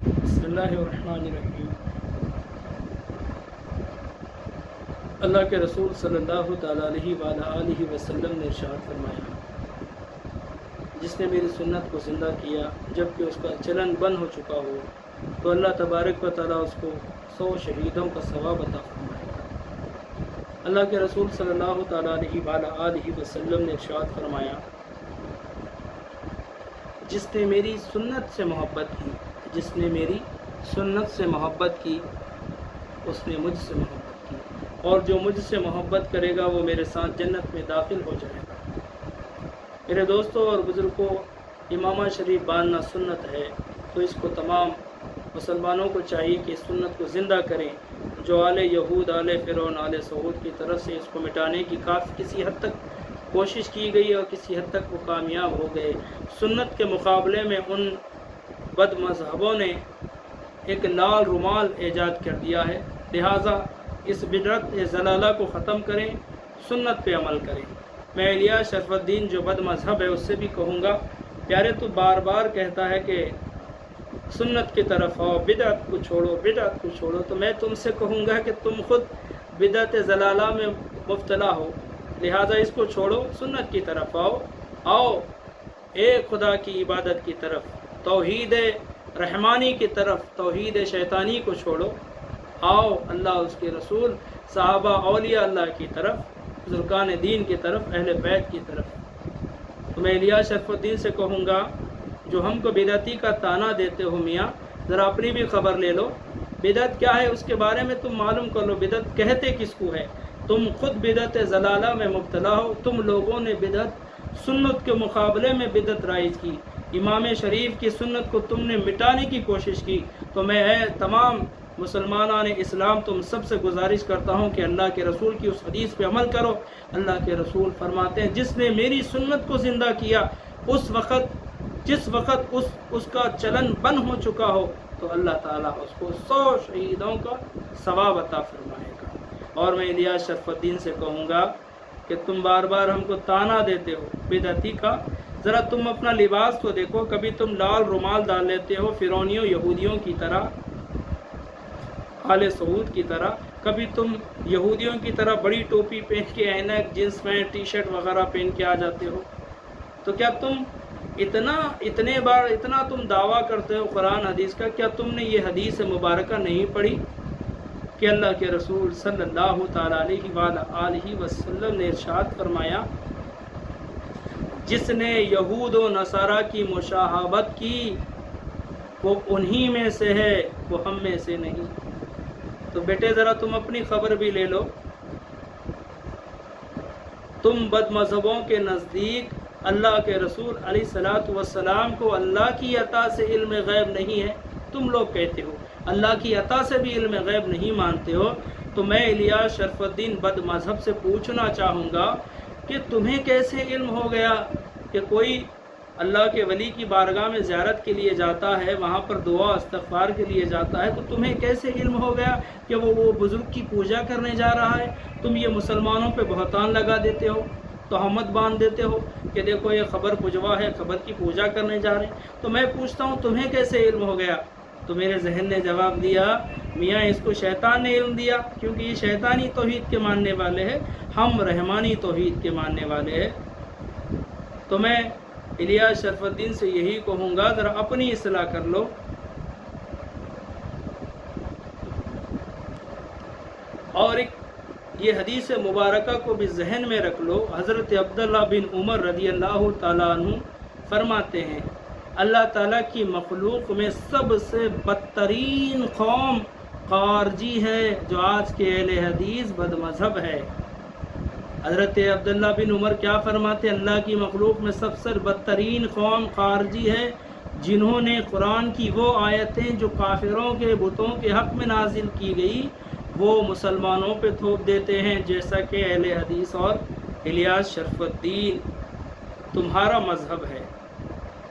बिस्मिल्लाहिर्रहमानिर्रहीम। अल्लाह के रसूल सल्लल्लाहु तआला अलैहि वसल्लम ने इरशाद फरमाया, जिसने मेरी सुन्नत को ज़िंदा किया जबकि उसका चलन बंद हो चुका हो, तो अल्लाह तबारक व तआला उसको 100 शहीदों का सवाब अता फरमाएगा। अल्लाह के रसूल सल्लल्लाहु तआला अलैहि वसल्लम ने इरशाद फरमाया, जिसने मेरी सुन्नत से मोहब्बत की, जिसने मेरी सुन्नत से मोहब्बत की, उसने मुझसे मोहब्बत की, और जो मुझसे मोहब्बत करेगा वो मेरे साथ जन्नत में दाखिल हो जाएगा। मेरे दोस्तों और बुज़ुर्गों, इमामा शरीफ बांधना सुन्नत है, तो इसको तमाम मुसलमानों को चाहिए कि इस सुन्नत को ज़िंदा करें। जो आले यहूद, आले फ़िरौन, आले सऊद की तरफ से इसको मिटाने की किसी हद तक कोशिश की गई और किसी हद तक वो कामयाब हो गए। सुन्नत के मुकाबले में उन बद मज़हबों ने एक लाल रुमाल ईजाद कर दिया है। लिहाजा इस बिदअत ज़लाला को ख़त्म करें, सुन्नत पे अमल करें। मैं इलियास शरफुद्दीन जो बद मज़हब है उससे भी कहूँगा, प्यारे तो बार बार कहता है कि सुन्नत की तरफ आओ, बिदअत को छोड़ो, बिदअत को छोड़ो। तो मैं तुमसे कहूँगा कि तुम खुद बिदअत ज़लाला में मुब्तला हो, लिहाजा इसको छोड़ो, सुन्नत की तरफ आओ एक खुदा की इबादत की तरफ, तौहीद रहमानी की तरफ, तौहीद शैतानी को छोड़ो, आओ अल्लाह उसके रसूल, सहाबा, औलिया अल्लाह की तरफ, बुज़ुर्गान दीन की तरफ, अहले बैत की तरफ। तो मैं इलियास शरफुद्दीन से कहूँगा, जो हमको बिदअती का ताना देते हो, मियाँ ज़रा अपनी भी खबर ले लो, बिदअत क्या है उसके बारे में तुम मालूम कर लो, बिदअत कहते किसको है। तुम खुद बिदअत ज़लाला में मुब्तला हो। तुम लोगों ने बिदअत सुन्नत के मुकाबले में बिदअत राइज की, इमाम शरीफ की सुन्नत को तुमने मिटाने की कोशिश की। तो मैं तमाम मुसलमानान इस्लाम तुम सबसे गुजारिश करता हूँ कि अल्लाह के रसूल की उस हदीस पे अमल करो। अल्लाह के रसूल फरमाते हैं, जिसने मेरी सुन्नत को ज़िंदा किया उस वक़्त जिस वक़्त उसका चलन बंद हो चुका हो, तो अल्लाह ताला उसको 100 शहीदों का सवाब अता फरमाएगा। और मैं इलियास शरफुद्दीन से कहूँगा कि तुम बार बार हमको ताना देते हो बिदअती का, ज़रा तुम अपना लिबास तो देखो। कभी तुम लाल रुमाल डाल लेते हो फ़िरौनियों यहूदियों की तरह, आले सऊद की तरह, कभी तुम यहूदियों की तरह बड़ी टोपी पहन के, ऐनक, जींस पैंट, टी शर्ट वगैरह पहन के आ जाते हो। तो क्या तुम इतना तुम दावा करते हो कुरान हदीस का, क्या तुमने ये हदीस मुबारका नहीं पढ़ी कि अल्लाह के रसूल सल्लल्लाहु तआला अलैहि वसल्लम ने इरशाद फरमाया, जिसने यहूद व नसारा की मुशाहबत की वो उन्हीं में से है, वो हम में से नहीं। तो बेटे ज़रा तुम अपनी खबर भी ले लो। तुम बद मज़हबों के नज़दीक अल्लाह के रसूल अलैहिस्सलातु वस्सलाम को अल्लाह की अता से इल्म गैब नहीं है, तुम लोग कहते हो। अल्लाह की अता से भी इल्म गैब नहीं मानते हो। तो मैं इलियास शरफुद्दीन बद मज़हब से पूछना चाहूँगा कि तुम्हें कैसे इल्म हो गया कि कोई अल्लाह के वली की बारगाह में ज़ियारत के लिए जाता है, वहाँ पर दुआ इस्तग़फ़ार के लिए जाता है, तो तुम्हें कैसे इल्म हो गया कि वो बुज़ुर्ग की पूजा करने जा रहा है। तुम ये मुसलमानों पे बहतान लगा देते हो, तहमत बांध देते हो कि देखो ये खबर पुजवा है, खबर की पूजा करने जा रहे हैं। तो मैं पूछता हूँ तुम्हें कैसे इल्म हो गया। तो मेरे जहन ने जवाब दिया, मियाँ इसको शैतान ने इल्म दिया, क्योंकि ये शैतानी तौहीद के मानने वाले हैं, हम रहमानी तौहीद के मानने वाले हैं। तो मैं इलियास शरफुद्दीन से यही कहूँगा, ज़रा अपनी इस्लाह कर लो। और एक ये हदीस मुबारका को भी जहन में रख लो। हज़रत अब्दुल्लाह बिन उमर रज़ियल्लाहु ताला अन्हु फरमाते हैं, अल्लाह ताला की मखलूक में सबसे बदतरीन कौम खारजी है, जो आज के अहले हदीस बद मज़हब है। हज़रत अब्दुल्लाह बिन उमर क्या फरमाते, अल्लाह की मखलूक में सबसे बदतरीन कौम खारजी है, जिन्होंने कुरान की वो आयतें जो काफिरों के बुतों के हक़ में नाजिल की गई वो मुसलमानों पे थोप देते हैं, जैसा कि अहले हदीस और इलियास शरफुद्दीन तुम्हारा मज़हब है।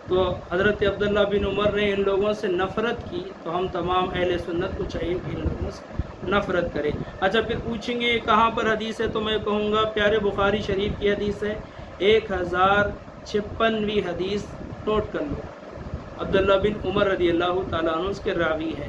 तो हज़रत अब्दुल्लाह बिन उमर ने इन लोगों से नफ़रत की, तो हम तमाम अहले सुन्नत को चाहिए कि इन लोगों से नफ़रत करें। अच्छा, फिर पूछेंगे कहाँ पर हदीस है, तो मैं कहूँगा प्यारे बुखारी शरीफ की हदीस है, 1056वीं हदीस नोट कर लो। عبداللہ بن عمر رضی اللہ تعالیٰ عنہ اس کے راوی ہیں۔